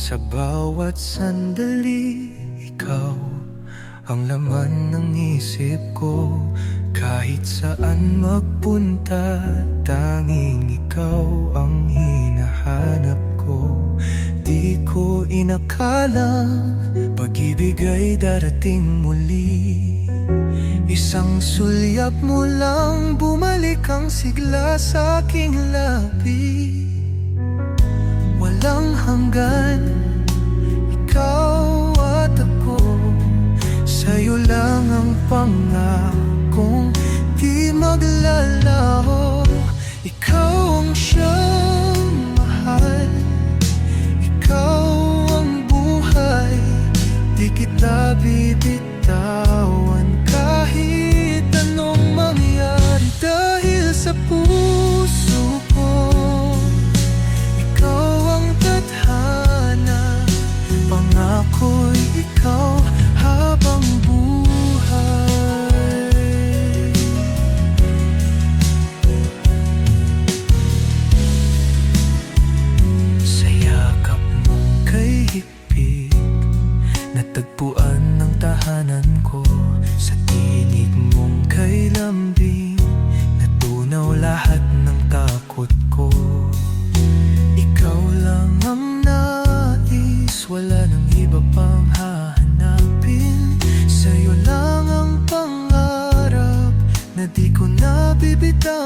Sa bawat sandali, ikaw ang laman ng isip ko. Kahit saan magpunta, tanging ikaw ang hinahanap ko. Di ko inakalang pag-ibig ay darating muli. Isang sulyap mo lang, bumalik ang sigla sa aking labi. Walang hanggan, ikaw at ako. Sa'yo lang ang pangakong di maglalaho. Ikaw ang siyang mahal, ikaw ang buhay. Di kita bibitawan kahit anong mangyari. Dahil sa puso ko, ikaw ang tadhana. Pangako'y ikaw habang buhay. Sa yakap mong kay higpit, natagpuan ng tahanan ko. Sa tinig mong kay lambing, natunaw lahat ng takot ko. Ikaw lang ang nais, wala nang iba pang Sa'yo lang ang pangarap na di ko nabibitawan.